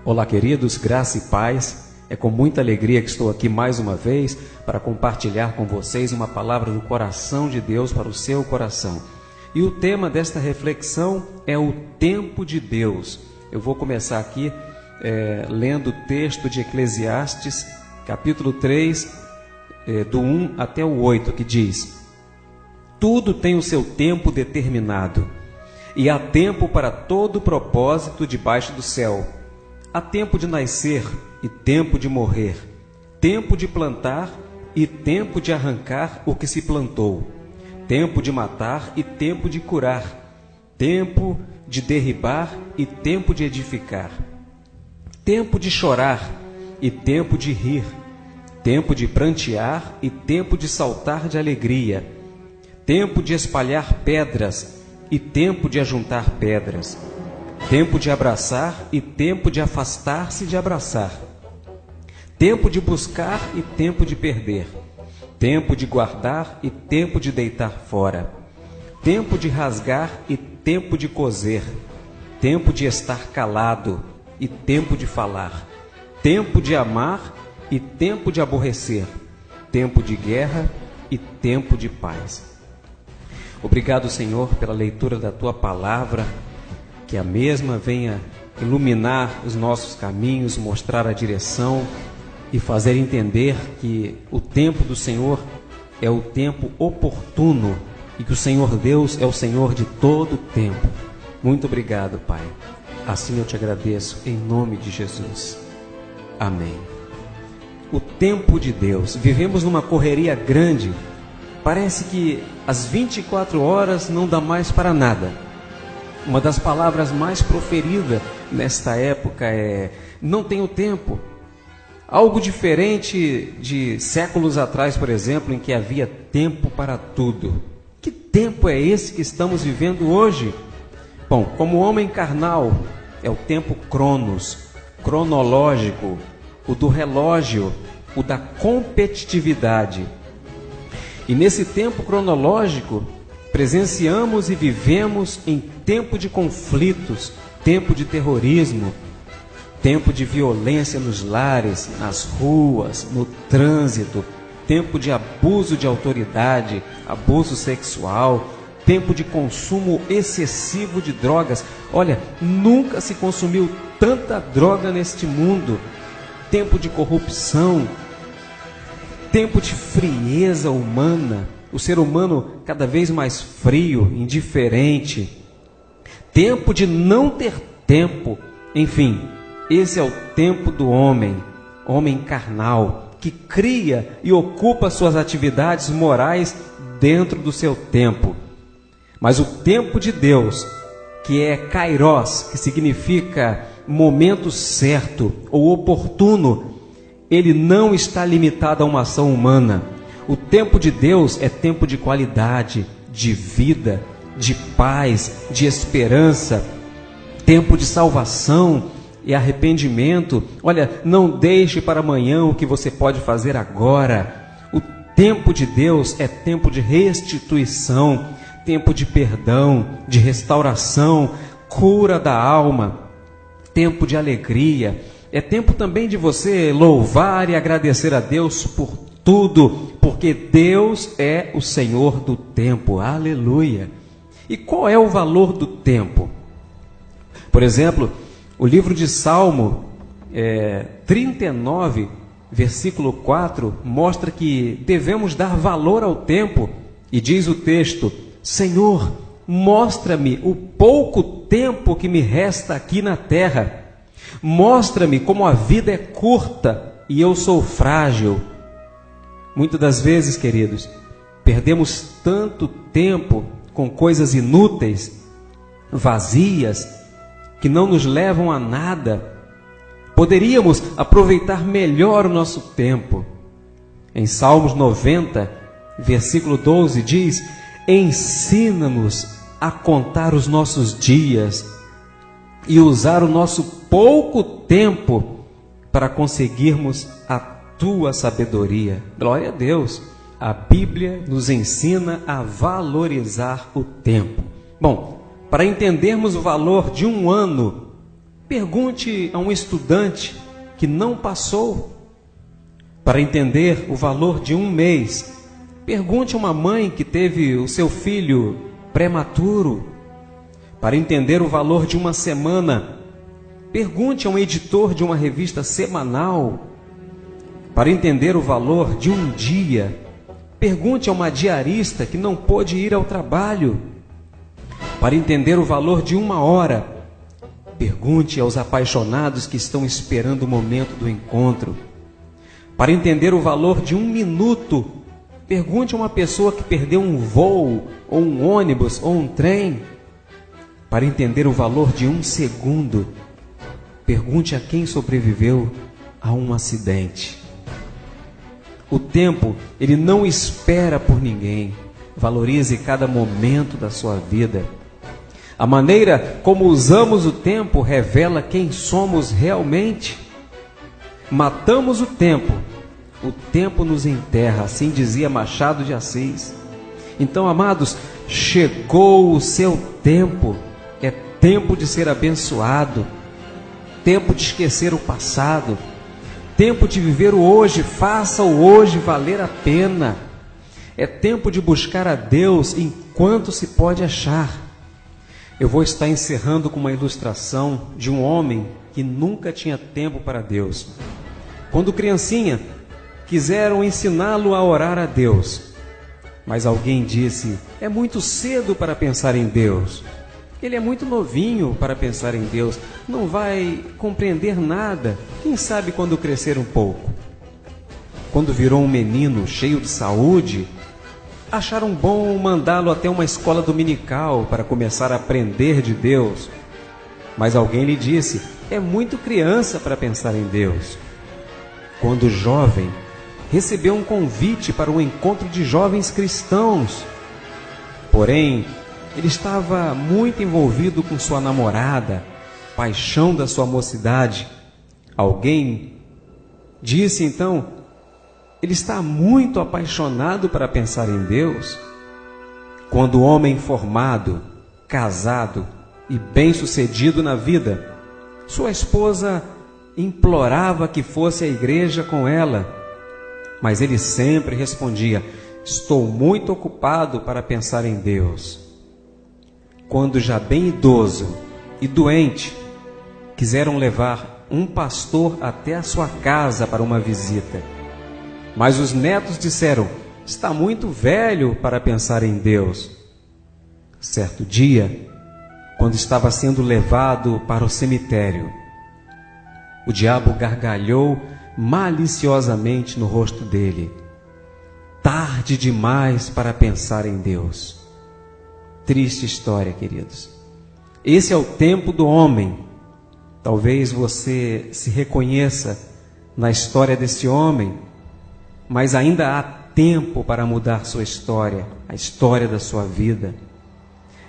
Olá, queridos, graça e paz. É com muita alegria que estou aqui mais uma vez para compartilhar com vocês uma palavra do coração de Deus para o seu coração. E o tema desta reflexão é o tempo de Deus. Eu vou começar aqui lendo o texto de Eclesiastes, capítulo 3, do 1 até o 8, que diz: Tudo tem o seu tempo determinado, e há tempo para todo propósito debaixo do céu. Há tempo de nascer e tempo de morrer, tempo de plantar e tempo de arrancar o que se plantou, tempo de matar e tempo de curar, tempo de derribar e tempo de edificar, tempo de chorar e tempo de rir, tempo de prantear e tempo de saltar de alegria, tempo de espalhar pedras e tempo de ajuntar pedras, tempo de abraçar e tempo de afastar-se de abraçar, tempo de buscar e tempo de perder, tempo de guardar e tempo de deitar fora, tempo de rasgar e tempo de coser, tempo de estar calado e tempo de falar, tempo de amar e tempo de aborrecer, tempo de guerra e tempo de paz. Obrigado, Senhor, pela leitura da Tua palavra, que a mesma venha iluminar os nossos caminhos, mostrar a direção e fazer entender que o tempo do Senhor é o tempo oportuno e que o Senhor Deus é o Senhor de todo o tempo. Muito obrigado, Pai. Assim eu te agradeço em nome de Jesus. Amém. O tempo de Deus. Vivemos numa correria grande. Parece que as 24 horas não dá mais para nada. Uma das palavras mais proferidas nesta época é: não tenho tempo. Algo diferente de séculos atrás, por exemplo, em que havia tempo para tudo. Que tempo é esse que estamos vivendo hoje? Bom, como homem carnal, é o tempo cronos, cronológico, o do relógio, o da competitividade. E nesse tempo cronológico, presenciamos e vivemos em tempo de conflitos, tempo de terrorismo, tempo de violência nos lares, nas ruas, no trânsito, tempo de abuso de autoridade, abuso sexual, tempo de consumo excessivo de drogas. Olha, nunca se consumiu tanta droga neste mundo. Tempo de corrupção, tempo de frieza humana, o ser humano cada vez mais frio, indiferente, tempo de não ter tempo. Enfim, esse é o tempo do homem, homem carnal, que cria e ocupa suas atividades morais dentro do seu tempo. Mas o tempo de Deus, que é kairos, que significa momento certo ou oportuno, ele não está limitado a uma ação humana. O tempo de Deus é tempo de qualidade, de vida, de paz, de esperança, tempo de salvação e arrependimento. Olha, não deixe para amanhã o que você pode fazer agora. O tempo de Deus é tempo de restituição, tempo de perdão, de restauração, cura da alma, tempo de alegria. É tempo também de você louvar e agradecer a Deus por tudo, porque Deus é o Senhor do tempo. Aleluia! E qual é o valor do tempo? Por exemplo, o livro de Salmo 39, versículo 4, mostra que devemos dar valor ao tempo. E diz o texto: Senhor, mostra-me o pouco tempo que me resta aqui na terra. Mostra-me como a vida é curta e eu sou frágil. Muitas das vezes, queridos, perdemos tanto tempo com coisas inúteis, vazias, que não nos levam a nada. Poderíamos aproveitar melhor o nosso tempo. Em Salmos 90, versículo 12, diz: ensina-nos a contar os nossos dias e usar o nosso pouco tempo para conseguirmos a tua sabedoria. Glória a Deus! A Bíblia nos ensina a valorizar o tempo. Bom, para entendermos o valor de um ano, Pergunte a um estudante que não passou para entender o valor de um mês. Pergunte a uma mãe que teve o seu filho prematuro para entender o valor de uma semana. Pergunte a um editor de uma revista semanal para entender o valor de um dia. Pergunte a uma diarista que não pôde ir ao trabalho para entender o valor de uma hora. Pergunte aos apaixonados que estão esperando o momento do encontro para entender o valor de um minuto. Pergunte a uma pessoa que perdeu um voo, ou um ônibus, ou um trem, para entender o valor de um segundo. Pergunte a quem sobreviveu a um acidente. O tempo, ele não espera por ninguém. Valorize cada momento da sua vida. A maneira como usamos o tempo revela quem somos realmente. Matamos o tempo nos enterra, assim dizia Machado de Assis. Então, amados, chegou o seu tempo. É tempo de ser abençoado, tempo de esquecer o passado, tempo de viver o hoje. Faça o hoje valer a pena. É tempo de buscar a Deus enquanto se pode achar. Eu vou estar encerrando com uma ilustração de um homem que nunca tinha tempo para Deus. Quando criancinha, quiseram ensiná-lo a orar a Deus, mas alguém disse: é muito cedo para pensar em Deus. Ele é muito novinho para pensar em Deus, não vai compreender nada. Quem sabe quando crescer um pouco? Quando virou um menino cheio de saúde, acharam bom mandá-lo até uma escola dominical para começar a aprender de Deus. Mas alguém lhe disse: é muito criança para pensar em Deus. Quando jovem, recebeu um convite para um encontro de jovens cristãos. Porém, ele estava muito envolvido com sua namorada, paixão da sua mocidade. Alguém disse então: ele está muito apaixonado para pensar em Deus. Quando o homem formado, casado e bem-sucedido na vida, sua esposa implorava que fosse à igreja com ela, mas ele sempre respondia: estou muito ocupado para pensar em Deus. Quando já bem idoso e doente, quiseram levar um pastor até a sua casa para uma visita. Mas os netos disseram: está muito velho para pensar em Deus. Certo dia, quando estava sendo levado para o cemitério, o diabo gargalhou maliciosamente no rosto dele: tarde demais para pensar em Deus. Triste história, queridos. Esse é o tempo do homem. Talvez você se reconheça na história desse homem, mas ainda há tempo para mudar sua história, a história da sua vida.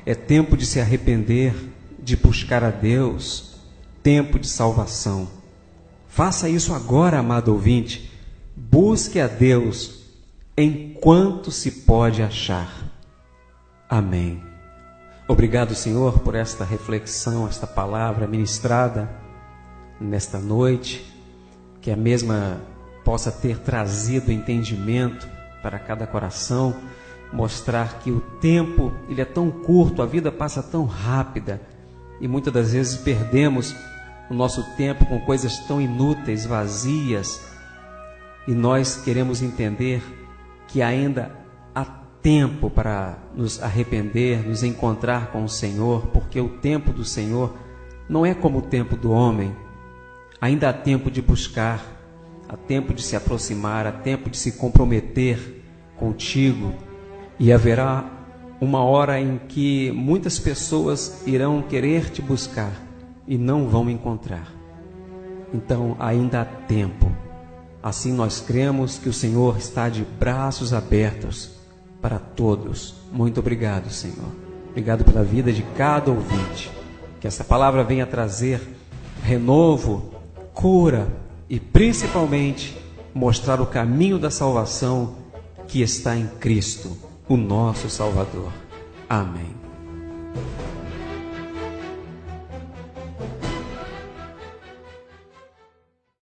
É tempo de se arrepender, de buscar a Deus, tempo de salvação. Faça isso agora, amado ouvinte. Busque a Deus enquanto se pode achar. Amém. Obrigado, Senhor, por esta reflexão, esta palavra ministrada nesta noite, que a mesma possa ter trazido entendimento para cada coração, mostrar que o tempo ele é tão curto, a vida passa tão rápida e muitas das vezes perdemos o nosso tempo com coisas tão inúteis, vazias, e nós queremos entender que ainda há tempo para nos arrepender, nos encontrar com o Senhor, porque o tempo do Senhor não é como o tempo do homem. Ainda há tempo de buscar, há tempo de se aproximar, há tempo de se comprometer contigo, e haverá uma hora em que muitas pessoas irão querer te buscar e não vão encontrar. Então ainda há tempo. Assim nós cremos que o Senhor está de braços abertos para todos. Muito obrigado, Senhor. Obrigado pela vida de cada ouvinte. Que essa palavra venha trazer renovo, cura e principalmente mostrar o caminho da salvação que está em Cristo, o nosso Salvador. Amém.